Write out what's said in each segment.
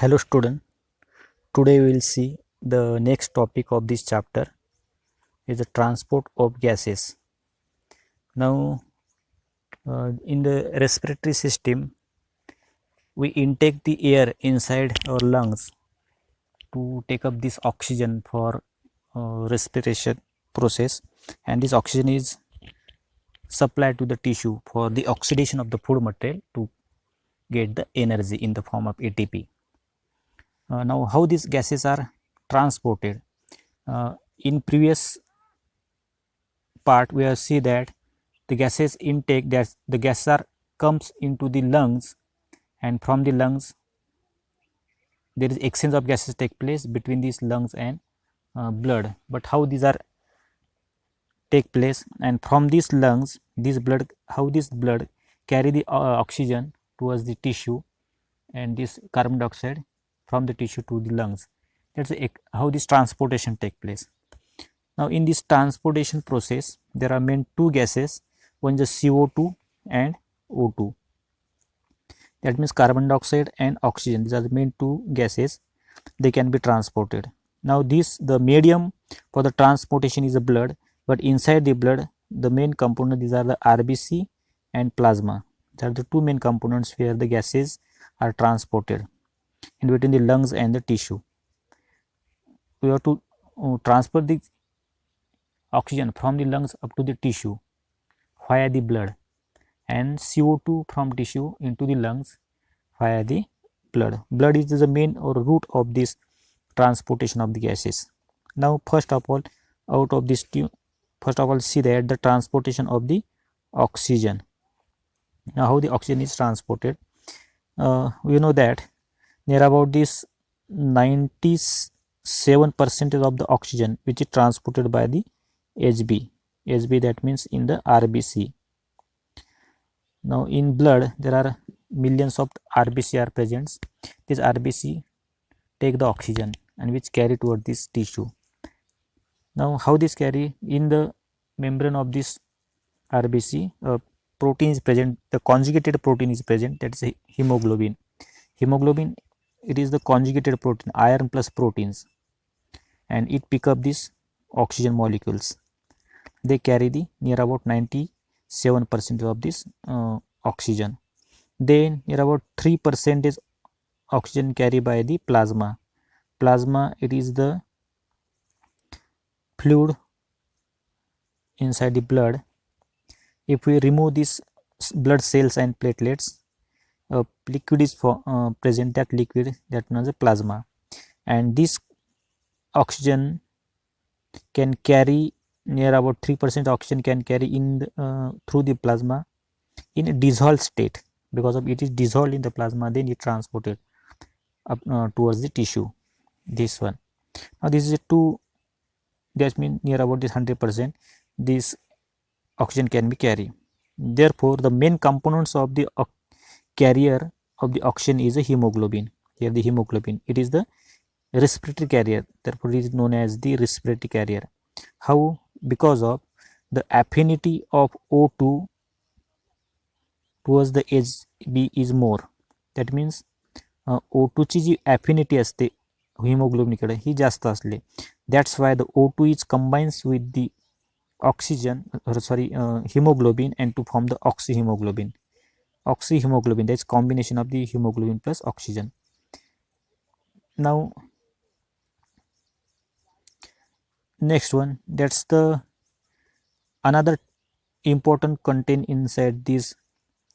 Hello student, today we will see the next topic of this chapter is the transport of gases. Now in the respiratory system we intake the air inside our lungs to take up this oxygen for respiration process, and this oxygen is supplied to the tissue for the oxidation of the food material to get the energy in the form of ATP. Now how these gases are transported? In previous part we have see that the gases intake, that the gas are comes into the lungs, and from the lungs there is exchange of gases take place between these lungs and blood. But how these are take place, and from these lungs this blood, how this blood carry the oxygen towards the tissue and this carbon dioxide from the tissue to the lungs. That's how this transportation take place. Now in this transportation process there are main two gases, one is the CO2 and O2. That means carbon dioxide and oxygen, these are the main two gases, they can be transported. Now this, the medium for the transportation is the blood, but inside the blood the main component, these are the RBC and plasma. These are the two main components where the gases are transported in between the lungs and the tissue. We have to transfer the oxygen from the lungs up to the tissue via the blood, and CO2 from tissue into the lungs via the blood. Blood is the main or root of this transportation of the gases. Now first of all, out of this first of all see that the transportation of the oxygen. Now how the oxygen is transported? We know that near about this 97% of the oxygen which is transported by the HB. HB, that means in the RBC. Now in blood there are millions of RBC are present. This RBC take the oxygen and which carry toward this tissue. Now how this carry? In the membrane of this RBC, protein is present, the conjugated protein is present, that is a hemoglobin. Hemoglobin, it is the conjugated protein, iron plus proteins, and it pick up these oxygen molecules. They carry the near about 97% of this oxygen. Then near about 3% is oxygen carried by the plasma. Plasma, it is the fluid inside the blood. If we remove these blood cells and platelets, liquid is present, that liquid, that known as a plasma, and this oxygen can carry near about 3% oxygen can carry in the, through the plasma in a dissolved state, because of it is dissolved in the plasma, then it transported up towards the tissue. This one, now this is a 2, that means near about this 100% this oxygen can be carried. Therefore the main components of the carrier of the oxygen is a hemoglobin. Here the hemoglobin, it is the respiratory carrier, therefore it is known as the respiratory carrier. How? Because of the affinity of O2 towards the HB is more. That means O2 ची जी affinity असते hemoglobin ही जास्त असले, that's why the O2 is combines with the oxygen, hemoglobin, and to form the oxyhemoglobin. Oxyhemoglobin, that is combination of the hemoglobin plus oxygen. Now next one, that's the another important content inside this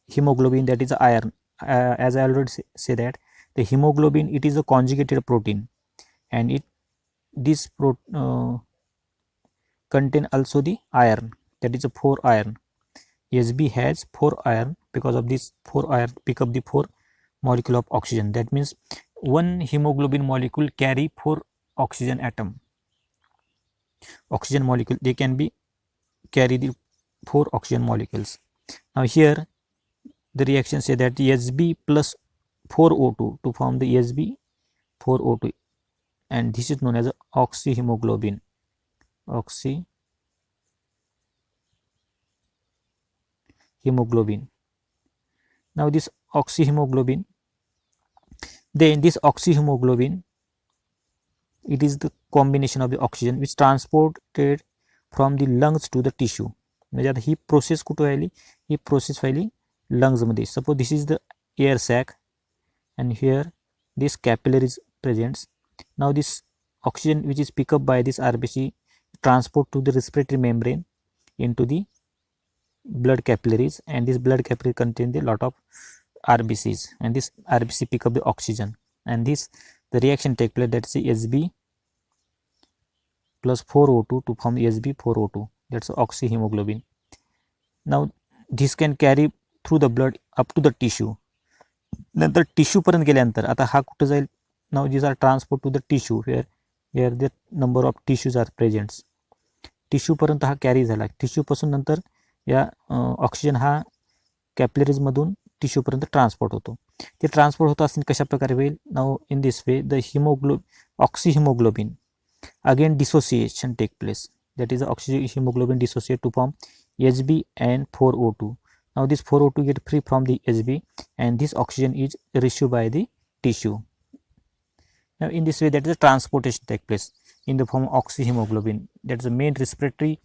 hemoglobin, that is iron. As I already say that the hemoglobin, it is a conjugated protein, and it this contain also the iron, that is a 4 iron. HB has 4 iron, because of this 4 iron pick up the 4 molecule of oxygen. That means one hemoglobin molecule carry 4 oxygen atom, oxygen molecule, they can be carry the 4 oxygen molecules. Now here the reaction say that HB plus 4O2 to form the HB 4O2, and this is known as oxyhemoglobin. Oxyhemoglobin. Now this oxyhemoglobin, Then this oxyhemoglobin, it is the combination of the oxygen which transported from the lungs to the tissue. म्हणजे आता ही process कुठं व्हायली, ही process व्हायली लंग्समध्ये. Suppose this is the air sac and here this capillary is present. Now this oxygen which is picked up by this RBC transport to the respiratory membrane into the blood capillaries, and this blood capillary contain the lot of RBCs, and this RBC pick up the oxygen, and this the reaction take place, that's the Hb plus 4O2 to form Hb4O2, that's oxyhemoglobin. Now this can carry through the blood up to the tissue. नंतर tissue पर्यंत गेल्यानंतर आता हा कुठं जाईल. Now this are transport to the tissue, where the number of tissues are presents. टिश्यूपर्यंत हा carry झाला. टिश्यूपासून नंतर या ऑक्सिजन हा कॅपिलरीजमधून टिश्यूपर्यंत ट्रान्सपोर्ट होतो. ते ट्रान्सपोर्ट होत असताना कशा प्रकारे होईल. Now in this way the oxyhaemoglobin again dissociation take place, that is oxyhaemoglobin dissociate to form Hb and 4O2. Now this 4O2 get free from the Hb, and this oxygen is received by the tissue. Now in this way, that is the transportation take place in the form of oxyhemoglobin. That is the main respiratory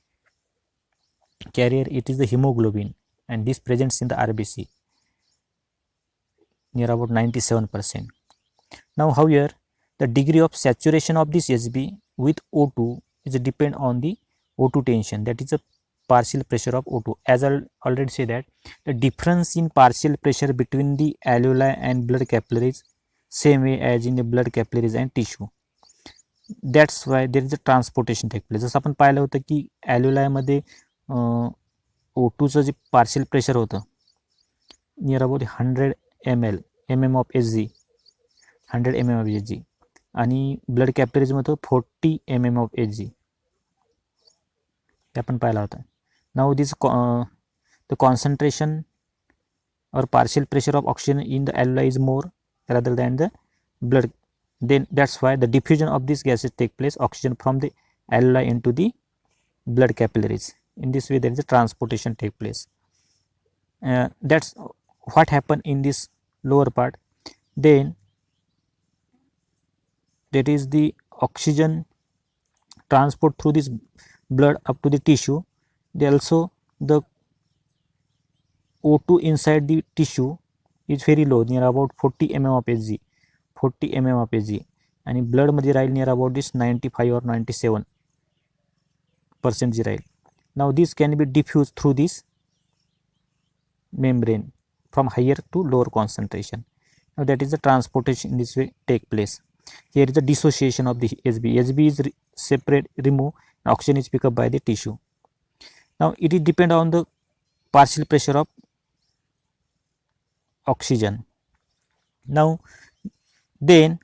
carrier. It is the hemoglobin, and this presents in the RBC near about 97%. Now however, the degree of saturation of this Hb with O2 is depend on the O2 tension, that is the partial pressure of O2. As I already said that the difference in partial pressure between the alveoli and blood capillaries same way as in the blood capillaries and tissue. That's why there is a transportation take place. जसं आपण पाहिलं होतं की ॲल्व्होलायमध्ये O2चं जे partial pressure होतं near about 100 mm of Hg, 100 mm of Hg, आणि blood कॅपिलरीजमध्ये 40 mm of Hg हे आपण पाहिला होता. Now this the concentration or partial pressure of oxygen in the alveoli is more rather than the blood. Then that's why the diffusion of these gases take place, oxygen from the alveoli into the blood capillaries. In this way, there is a transportation take place. That's what happened in this lower part. Then that is the oxygen transport through this blood up to the tissue. They also the O2 inside the tissue is very low, near about 40 mm of Hg, 40 mm of Hg, आणि blood मध्ये राहील near about this 95 or 97% ji Raheel. Now this can be diffused through this membrane from higher to lower concentration. Now that is the transportation in this way take place. Here is the dissociation of the Hb. Hb is separate, removed, and oxygen is picked up by the tissue. Now it is depend on the partial pressure of oxygen. Now then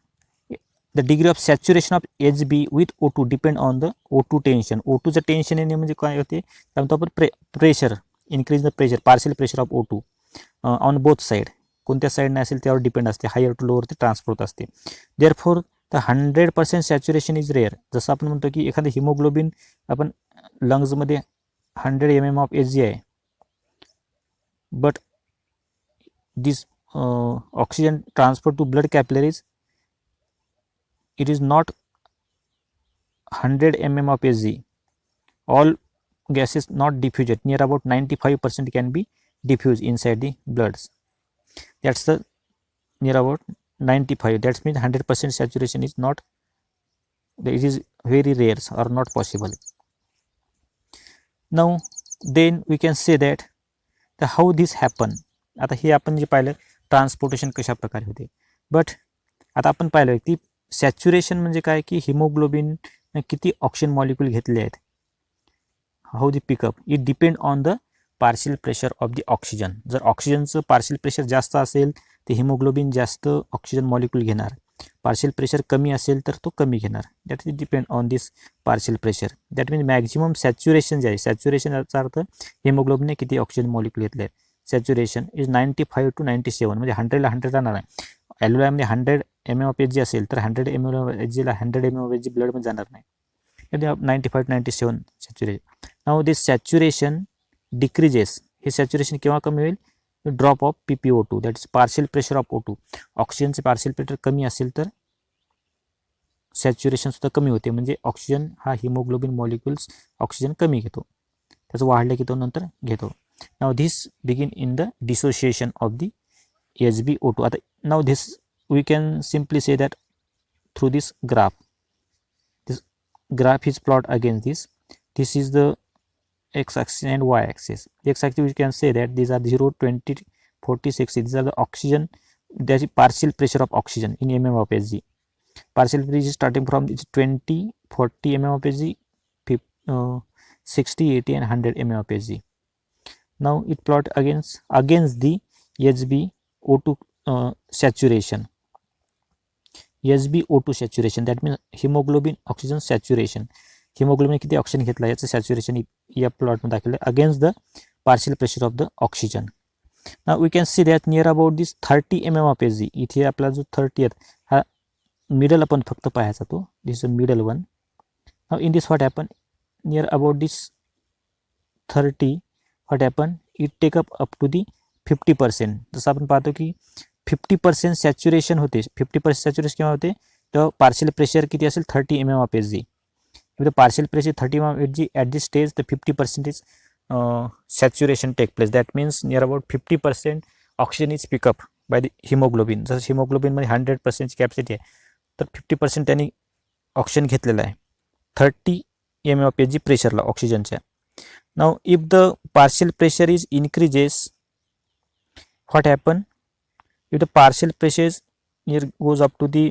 the degree of saturation of Hb with O2 depend on the O2 tension. O2 चं tension येणे म्हणजे काय होते, त्यानंतर आपण pressure increase the pressure, partial pressure of O2 on both side, कोणत्या साईडने असेल त्यावर डिपेंड असते, हायर टू लोअर ते ट्रान्सपोर्ट असते. Therefore the 100% saturation is rare. जसं आपण म्हणतो की एखादं हिमोग्लोबिन आपण लंग्समध्ये 100 mm of Hg आहे, but this oxygen transport to blood capillaries, it is not 100 mm of Hg. All gases not diffused, near about 95% can be diffused inside the bloods. That's the near about 95. That means 100% saturation is not, it is very rare or not possible. Now then we can say that the how this happen. आता हे आपण जे पाहिलं transportation कशा प्रकारे होते, but आता आपण पाहिलं की सॅच्युरेशन म्हणजे काय की हिमोग्लोबिन किती ऑक्सिजन मॉलिक्यूल घेतले आहेत. How the pickup, it depend on the partial pressure of the oxygen. जर ऑक्सिजनचं पार्शियल प्रेशर जास्त असेल तर हिमोग्लोबिन जास्त ऑक्सिजन मॉलिक्यूल घेणार, पार्शियल प्रेशर कमी असेल तर तो कमी घेणार. That is depend on this partial pressure. That means maximum saturation जे आहे, सॅच्युरेशन याचा अर्थ हिमोग्लोबिनने किती ऑक्सिजन मॉलिक्यूल घेतले आहेत. सॅच्युरेशन इज 95 to 97, म्हणजे 100ला 100 राहणार आहे. ॲल्व्होलायमध्ये 100 mm ऑफ Hg असेल तर 100 mm ऑफ Hgला 100 mm ऑफ Hg ब्लडमध्ये जाणार नाही. 95 to 97 saturation. Now this saturation decreases. हे सॅच्युरेशन केव्हा कमी होईल, drop of PpO2, that is partial pressure of O2. ऑक्सिजनचे पार्शियल प्रेशर कमी असेल तर सॅच्युरेशन सुद्धा कमी होते, म्हणजे ऑक्सिजन हा हिमोग्लोबिन मॉलिक्युल्स ऑक्सिजन कमी घेतो, त्याचं वाढलं की तो नंतर घेतो. Now this begin in the dissociation of the HbO2. आता now this we can simply say that through this graph. This graph is plot against this. This is the x-axis and y-axis. X-axis we can say that these are 0, 20, 40, 60. These are the oxygen. There is partial pressure of oxygen in mm of Hg. Partial pressure is starting from 20, 40 mm of Hg, 60, 80 and 100 mm of Hg. Now it plot against the HbO2 saturation. HbO2 saturation, that means hemoglobin oxygen saturation. Hemoglobin किती oxygen घेतला याचं saturation या प्लॉटमध्ये दाखवलं against the partial pressure of the oxygen. Now we can see that near about this 30 mm of Hg. इथे आपला जो 30 आहे हा मिडल आपण फक्त पाहायचा, तो this middle one. Now in this what happen near about this 30 what happen it take up to the 50%. जसं आपण पाहतो की 50% सॅच्युरेशन होते. 50% सॅच्युरेशन केव्हा होते, तर पार्शियल प्रेशर किती असेल 30 mm of Hg. If the partial pressure is 30 mm Hg at this stage, the 50% is saturation take place. That means near about 50% oxygen is pick up by the hemoglobin. जर hemoglobin मध्ये 100% capacity आहे तर 50% त्यांनी oxygen घेतलेला आहे 30 mm of Hg प्रेशरला ऑक्सिजनच्या. Now if the partial pressure is increases, what happen if the partial pressure near goes up to the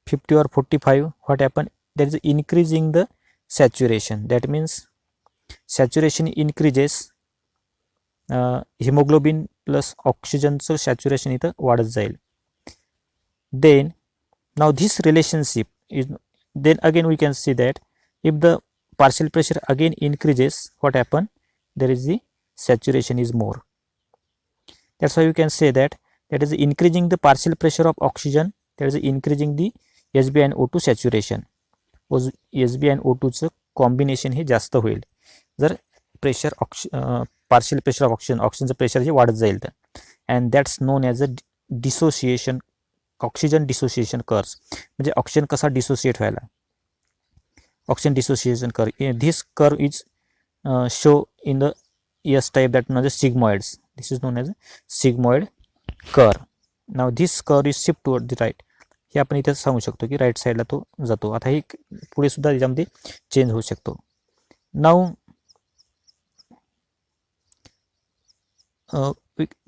50 or 45, what happen, there is increasing the saturation. That means saturation increases, hemoglobin plus oxygen so saturation इथं वाढत जाईल. Then now this relationship is, then again we can see that if the partial pressure again increases, what happen, there is the saturation is more. That's why we can say that that is increasing the partial pressure of oxygen, that is increasing the HbO2 saturation. HbO2चं combination हे जास्त होईल जर pressure partial pressure of ऑक्सिजनचं pressure हे वाढत जाईल तर. And that's known as a dissociation, oxygen dissociation curves. म्हणजे ऑक्सिजन कसा डिसोसिएट व्हायला, oxygen dissociation curve. This curve is show in the S type, that known as sigmoids. This is known as sigmoid curve. Now this curve is shift toward the right. हे आपण इथे सांगू शकतो की right साईडला तो जातो. आता हे पुढे सुद्धा याच्यामध्ये चेंज होऊ शकतो. नाऊ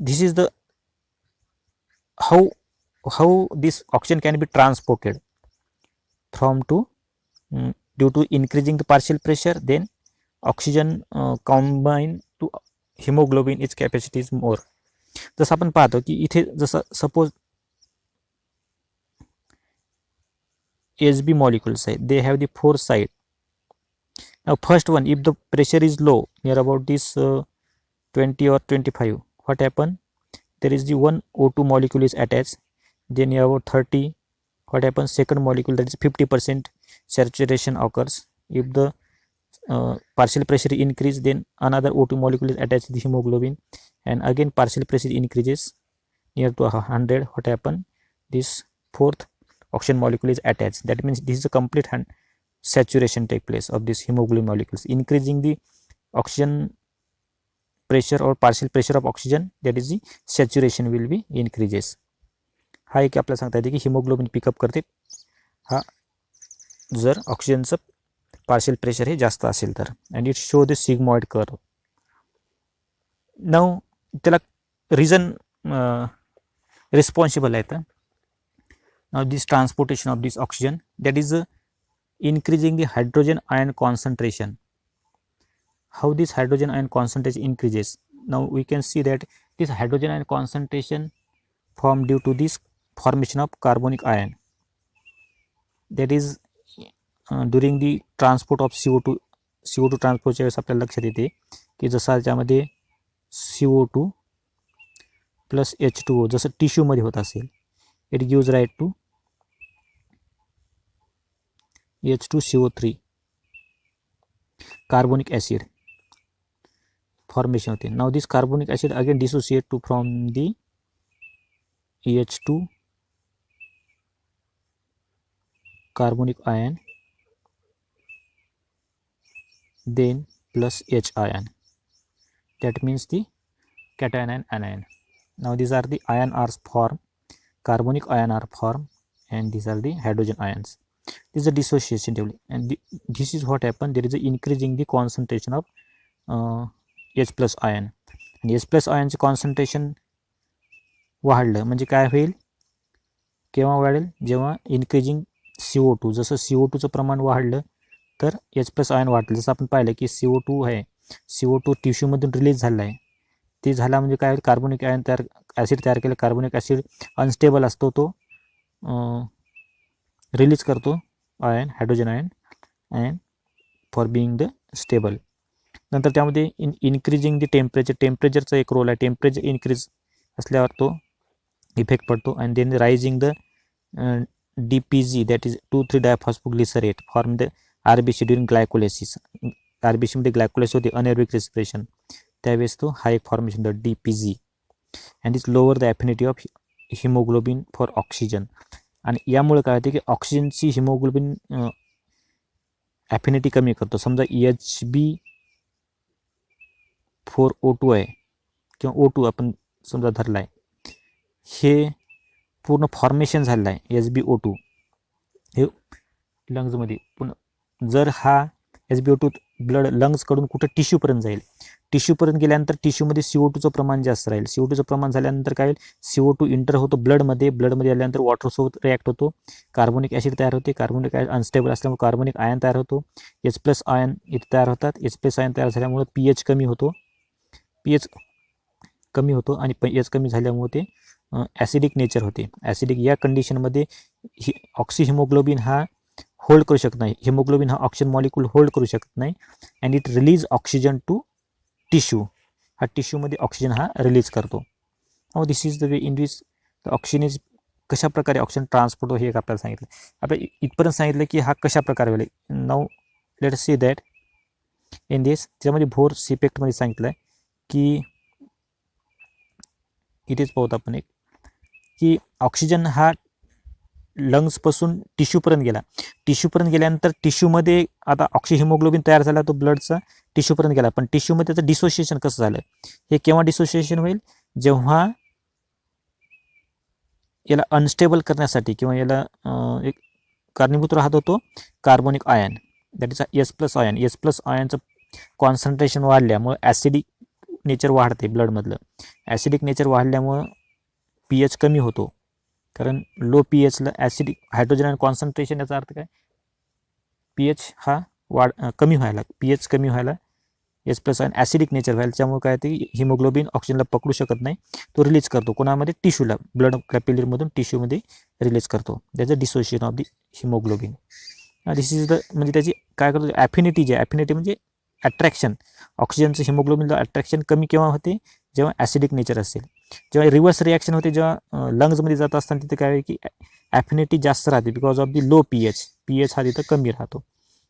this is the how this oxygen can be transported from to due to increasing the partial pressure, then oxygen combine to hemoglobin, its capacity is more. जसं आपण पाहतो की इथे जसं सपोज Hb molecules आहे, they have the 4 side. Now first one, if the pressure is low near about this 20 or 25, what happen, there is the one O2 molecule is attached, then near about 30, what happens, second molecule, that is 50% saturation occurs. If the partial pressure increase, then another O2 molecule is attached to the hemoglobin, and again partial pressure increases near to 100, what happen, this fourth oxygen molecule is attached. That means this is a complete saturation take place of this hemoglobin molecules, increasing the oxygen pressure or partial pressure of oxygen, that is the saturation will be increases. हा एक आपल्याला सांगता येते की haemoglobin pickup करते हा जर ऑक्सिजनचं पार्शियल प्रेशर हे जास्त असेल तर. And it show the sigmoid curve. Now त्याला रिझन रिस्पॉन्सिबल आहे. तर now this transportation of this oxygen, that is increasing the hydrogen ion concentration. How this hydrogen ion concentration increases? Now we can see that this hydrogen ion concentration formed due to this formation of carbonic ion, that is during the transport of CO2 ट्रान्सपोर्टच्या वेळेस आपल्याला लक्षात येते की जसं याच्यामध्ये CO2 plus H2O जसं टिश्यूमध्ये होत असेल, it gives rise to H2CO3 carbonic acid. Formation होते. Now this carbonic acid again dissociate to from the H2 carbonic ion then plus H ion, that means the cation and anion. Now these are the ion are formed, carbonic ion are formed, and these are the hydrogen ions. This is a dissociation table, and this is what happened. There is a increasing the concentration of H plus ion, and H plus ion concentration वाढलं म्हणजे काय होईल, केव्हा वाढेल, जेव्हा increasing CO2, जसं CO2चं प्रमाण वाढलं तर H प्लस आयन वाढलं. जसं आपण पाहिलं की CO2 आहे, CO2 टिश्यूमधून रिलीज झाला आहे, ते झाला म्हणजे काय होईल, कार्बोनिक आयन ॲसिड तयार केलं. कार्बोनिक ॲसिड अनस्टेबल असतो, तो रिलीज करतो ion, hydrogen ion, and for being the stable. नंतर त्यामध्ये इन्क्रीजिंग द टेम्परेचरचा एक रोल आहे. टेम्परेचर इन्क्रीज असल्यावर तो इफेक्ट पडतो. And then rising the DPG, that is 2,3-diphosphoglycerate form the RBC during glycolysis. RBCमध्ये ग्लायकोलायसिस होते, अनएरोबिक रेस्पिरेशन, त्यावेळेस तो हा एक formation the DPG. And is lower the affinity of haemoglobin for oxygen. आणि यामुळे काय होते की ऑक्सिजनची हिमोग्लोबिन ॲफिनिटी कमी करतो. समजा Hb4O2 आहे किंवा O2 आपण समजा धरला आहे, हे पूर्ण फॉर्मेशन झालेलं आहे SbO2 हे लंग्समध्ये. पण जर हा SbO2 ब्लड लंग्सकडून कुठं टिश्यूपर्यंत जाईल, टिश्यूपर्यंत गेल्यानंतर टिश्यूमध्ये CO2चं प्रमाण जास्त राहील. CO2चं प्रमाण झाल्यानंतर काय होईल, CO2 इंटर होतो ब्लडमध्ये आल्यानंतर वॉटरसोबत रिॲक्ट होतो, कार्बोनिक ॲसिड तयार होते. कार्बोनिक ॲसिड अनस्टेबल असल्यामुळे कार्बोनिक आयन तयार होतो, H प्लस आयन इथे तयार होतात. H प्लस आयन तयार झाल्यामुळे pH कमी होतो, आणि pH कमी झाल्यामुळे ते ॲसिडिक नेचर होते. ॲसिडिक या कंडिशनमध्ये ऑक्सिहिमोग्लोबिन हा होल्ड करू शकत नाही, हिमोग्लोबिन हा ऑक्सिजन मॉलिक्यूल होल्ड करू शकत नाही. And it release oxygen two tissue, हा टिश्यूमध्ये ऑक्सिजन हा रिलीज करतो. This is the way in which the oxygen is, कशा प्रकारे ऑक्सिजन ट्रान्सपोर्ट हे एक आपल्याला सांगितलं. आपल्या इथपर्यंत सांगितलं की हा कशा प्रकारे होईल. Now let see that in this, त्यामध्ये भोर्स इफेक्टमध्ये सांगितलं आहे की इथेच पाहतो आपण एक की ऑक्सिजन हा लंग्सपासून टिश्यूपर्यंत गेला. टिश्यूपर्यंत गेल्यानंतर टिश्यूमध्ये आता ऑक्सिहिमोग्लोबिन तयार झाला, तो ब्लडचा टिश्यूपर्यंत गेला. पण टिश्यूमध्ये त्याचं डिसोसिएशन कसं झालं, हे केव्हा डिसोसिएशन होईल, जेव्हा याला अनस्टेबल करण्यासाठी किंवा याला एक कारणीभूत राहत होतो carbonic ion, that is H plus ion. H plus आयनचं कॉन्सन्ट्रेशन वाढल्यामुळे ॲसिडिक नेचर वाढते ब्लडमधलं. ॲसिडिक नेचर वाढल्यामुळं pH कमी होतो, कारण लो pHला ॲसिडिक हायड्रोजन आयन कॉन्सन्ट्रेशन, याचा अर्थ काय, pH हा कमी व्हायला, pH कमी व्हायला, H plus ion acidic nature व्हायला, त्यामुळे काय ते हिमोग्लोबिन ऑक्सिजनला पकडू शकत नाही, तो रिलीज करतो कोणामध्ये, टिश्यूला, ब्लड कॅपिलरीमधून टिश्यूमध्ये रिलीज करतो. That's a dissociation of the haemoglobin. This is the, म्हणजे त्याची काय करतो, ॲफिनिटी जे, ॲफिनिटी म्हणजे अट्रॅक्शन, ऑक्सिजनचं हिमोग्लोबिनला अट्रॅक्शन कमी केव्हा होते, जेव्हा ॲसिडिक नेचर असेल. जेव्हा रिव्हर्स रिॲक्शन होते, जेव्हा लंग्समध्ये जात असताना तिथे काय की ॲफिनिटी जास्त राहते because of the low pH हा तिथं कमी राहतो,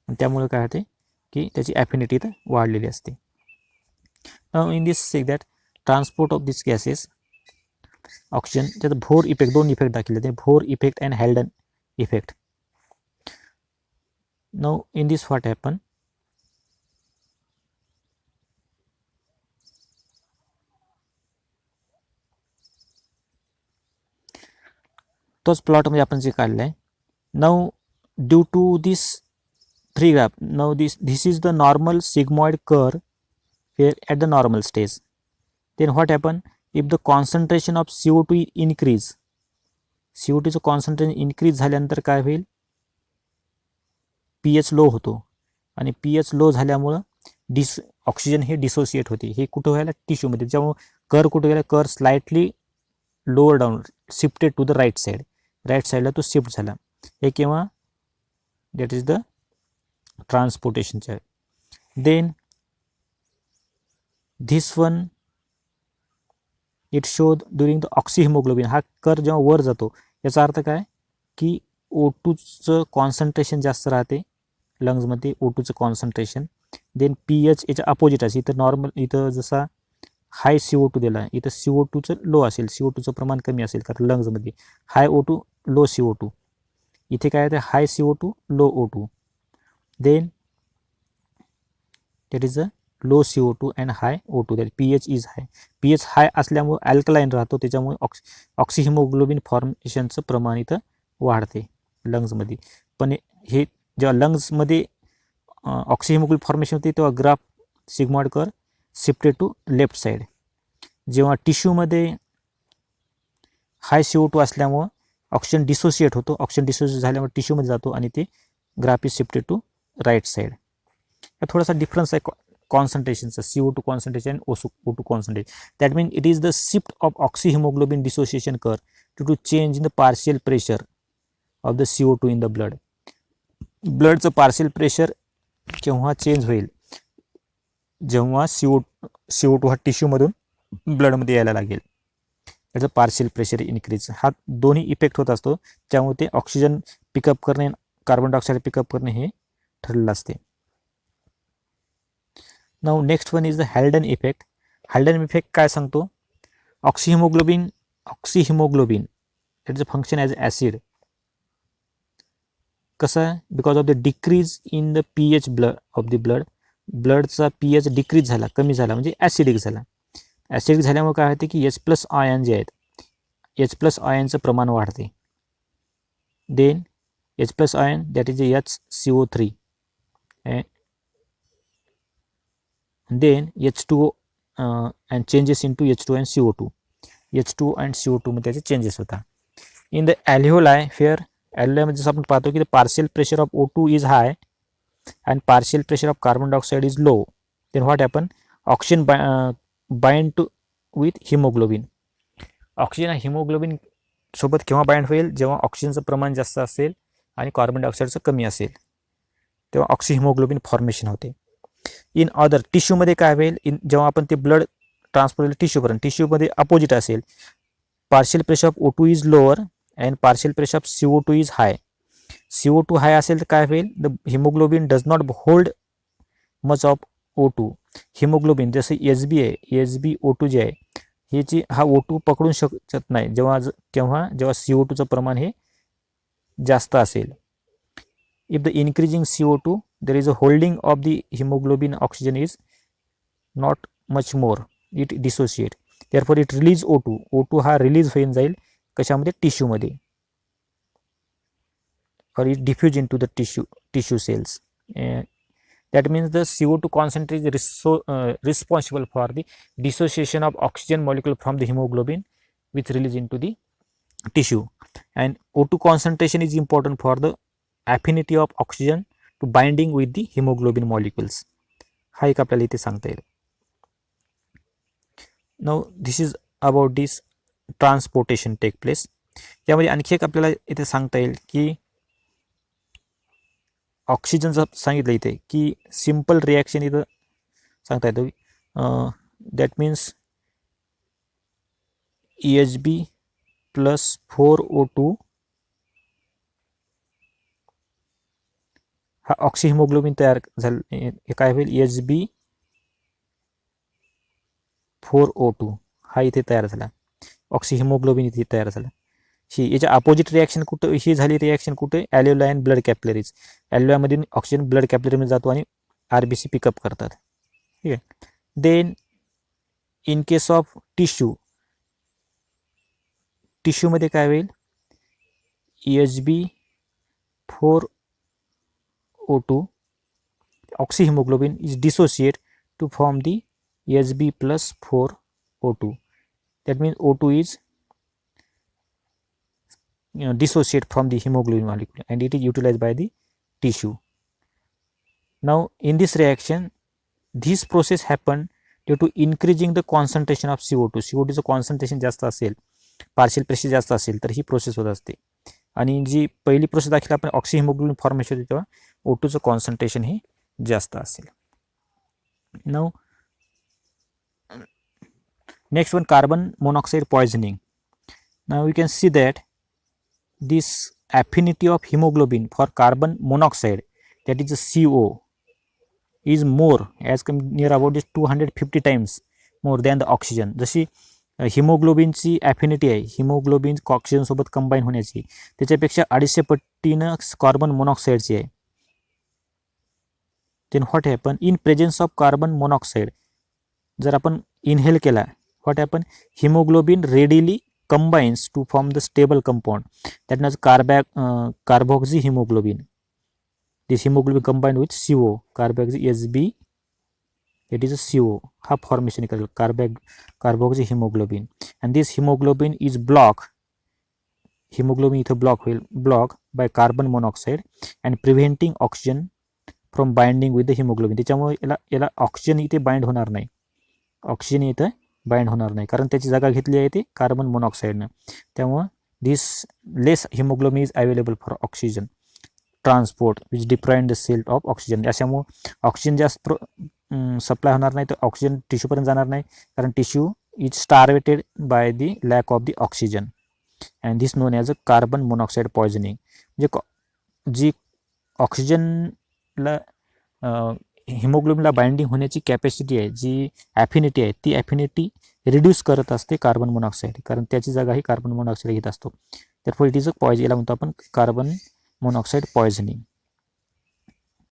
आणि त्यामुळे काय होते की त्याची ॲफिनिटी इथं वाढलेली असते. In this say that transport of this gases oxygen, त्याचा भोर इफेक्ट, दोन इफेक्ट दाखवले ते, Bohr effect and Haldane effect. Now in this what happen, तोच प्लॉटमध्ये आपण जे काढलं आहे. Now due to this three graph, now this is the normal sigmoid curve here at the normal stage. Then what happen, if the concentration of CO2 increase, CO2 चं concentration increase झाल्यानंतर काय होईल, pH लो होतो, आणि pH लो झाल्यामुळं oxygen हे dissociate होते. हे कुठं व्हायला, टिश्यूमध्ये. त्यामुळं कर कुठं गेला, कर slightly lower down shifted to the right साईडला तो शिफ्ट झाला. हे केव्हा, दॅट इज द ट्रान्सपोर्टेशनचे आहे. देन धिस वन इट शोद ड्युरिंग द ऑक्सिहिमोग्लोबिन, हा कर जेव्हा वर जातो, याचा अर्थ काय की O2चं कॉन्सन्ट्रेशन जास्त राहते लंग्समध्ये, O2चं कॉन्सन्ट्रेशन, देन pH याच्या अपोजिट असेल. इथं नॉर्मल, इथं जसा हाय CO2 दिला आहे, इथं CO2चं लो असेल, CO2चं प्रमाण कमी असेल कारण लंग्समध्ये. हाय O2 लो CO2. इथे काय आहे, high CO2 low O2. Then that is a low CO2 and high O2. That pH is high. pH high असल्यामुळे अल्कलाईन राहतो, त्याच्यामुळे ऑक्सिहिमोग्लोबिन फॉर्मेशनचं प्रमाण इथं वाढते लंग्समध्ये. पण हे जेव्हा लंग्समध्ये ऑक्सिहिमोग्लोबिन फॉर्मेशन होते तेव्हा graph sigmoid curve shifted to left side. जेव्हा टिश्यूमध्ये हाय CO2 असल्यामुळं ऑक्सिजन डिसोसिएट होतो, ऑक्सिजन डिसोसिएट झाल्यामुळे टिश्यूमध्ये जातो आणि ते graph is shifted to right side. थोडासा डिफरन्स आहे कॉन्सन्ट्रेशनचा, CO2 कॉन्सन्ट्रेशन आणि O2 concentration. That mean it is the shift of oxyhaemoglobin dissociation curve due to change in the partial pressure of the CO2 in the blood. ब्लडचं partial pressure केव्हा change होईल, जेव्हा CO2 हा टिश्यूमधून ब्लडमध्ये यायला लागेल, त्याचं partial pressure increase. हा दोन्ही इफेक्ट होत असतो, त्यामुळे ते ऑक्सिजन पिकअप करणे, कार्बन डायऑक्साईड पिकअप करणे हे ठरलेलं असते. Now next one is the Haldane effect. Haldane effect काय सांगतो, oxyhaemoglobin it is a function as acid. कसं आहे, because of the decrease in the pH of the ब्लडचा pH डिक्रीज झाला, कमी झाला म्हणजे ॲसिडिक झाला. ॲसिडिक झाल्यामुळे काय होते की H+ आयन जे आहेत, H+ आयनचं प्रमाण वाढते. Then H+ ion that is HCO3 then H2O and changes into H2 and CO2. H2 and CO2 मध्ये त्याचे चेंजेस होतात. इन द ॲल्व्हिओलाई फेअर, ॲल्व्हिओलायमध्ये जसं आपण पाहतो की the partial pressure of O2 is high and partial pressure of carbon dioxide is low. Then what happen, oxygen bind to with hemoglobin. Oxygen hemoglobin सोबत केव्हा bind होईल, जेव्हा ऑक्सिजनचं प्रमाण जास्त असेल आणि कार्बन डायऑक्साईडचं कमी असेल, तेव्हा ऑक्सिहिमोग्लोबिन फॉर्मेशन होते. इन अदर टिश्यूमध्ये काय होईल, जेव्हा आपण ते ब्लड ट्रान्सपोर्ट टिश्यूपर्यंत, टिश्यूमध्ये अपोजिट असेल, partial pressure of O2 is lower and partial pressure of CO2 is hi. CO2 हाय असेल तर काय होईल, the haemoglobin does not hold much of O2. Haemoglobin जसं HB आहे, HbO2 जे आहे, ह्याची हा O2 पकडू शकत नाही जेव्हा CO2चं प्रमाण हे जास्त असेल. If the increasing CO2 there is a holding of the hemoglobin, oxygen is not much more, it dissociate, therefore it release O2 हा रिलीज होऊन जाईल कशामध्ये, टिश्यूमध्ये, or it diffuse into the tissue cells. That means the CO2 concentration is responsible for the dissociation of oxygen molecule from the hemoglobin which release into the tissue, and O2 concentration is important for the affinity of oxygen to binding with the hemoglobin molecules. हा एक आपल्याला इथे सांगता येईल. Now this is about this transportation take place. यामध्ये आणखी एक आपल्याला इथे सांगता येईल की ऑक्सिजनचं सांगितलं इथे की सिम्पल रिॲक्शन इथं सांगता येतो. दॅट मीन्स EHB+4O2 हा ऑक्सिहिमोग्लोबिन तयार झालं, हे काय होईल, HB4O2 हा इथे तयार झाला, ऑक्सिहिमोग्लोबिन इथे तयार झाला. ही याच्या अपोजिट रिॲक्शन कुठं ही झाली, रिॲक्शन कुठे, ॲल्व्हिओलाई अँड ब्लड कॅपिलरीज. ॲल्व्हिओलामधून ऑक्सिजन ब्लड कॅपिलरीमध्ये जातो आणि RBC पिकअप करतात. ठीक आहे. देन इन केस ऑफ टिश्यूमध्ये काय होईल, EHB4O2 oxyhemoglobin is dissociate to form the HB+4O2. That means O2 is dissociate from the hemoglobin molecule and it is utilized by the tissue. Now in this reaction, this process happen due to increasing the concentration of CO2. CO2चं concentration जास्त असेल, partial pressure जास्त असेल तर ही process होत असते. आणि जी पहिली प्रोसेस दाखल आपण ऑक्सिहिमोग्लोबिन फॉर्मेशन होते तेव्हा O2चं कॉन्सन्ट्रेशन हे जास्त असेल. Now next one, carbon monoxide poisoning. Now we can see that this affinity of hemoglobin for carbon monoxide, that is the CO, is more as near about 250 times more than the oxygen. जशी हिमोग्लोबिनची ॲफिनिटी आहे, haemoglobin ऑक्सिजनसोबत combine होण्याची, त्याच्यापेक्षा 250 पट्टीनं carbon मोनॉक्साईडची आहे. Then what happen in presence of carbon monoxide, जर आपण inhale केला, what happen hemoglobin readily combines to form the stable compound that is carboxy hemoglobin. This hemoglobin combined with CO, carboxy HB, it is a CO, हा formation carboxy hemoglobin, and this hemoglobin is hemoglobin इथं block by carbon monoxide and preventing oxygen from binding with the hemoglobin. त्याच्यामुळे याला oxygen इथे bind होणार नाही, oxygen इथं bind होणार नाही, कारण त्याची जागा घेतली आहे ती कार्बन मोनॉक्साईडनं. त्यामुळं this less haemoglobin is available for oxygen transport which deprive the cell of oxygen. अशामुळं ऑक्सिजन जास्त सप्लाय होणार नाही, तर ऑक्सिजन टिश्यूपर्यंत जाणार नाही, कारण tissue is starvated by the lack of the oxygen, and this known as a carbon monoxide poisoning. म्हणजे जी ऑक्सिजनला हिमोग्लोबिनला बाइंडिंग होण्याची कॅपॅसिटी आहे, जी ॲफिनिटी आहे, ती ॲफिनिटी रिड्यूस करत असते कार्बन मोनॉक्साईड, कारण त्याची जागा ही कार्बन मोनॉक्साईड घेत असतो. त्यामुळे इट इज अ पॉयझन, याला म्हणतो आपण कार्बन मोनॉक्साईड पॉयझनिंग.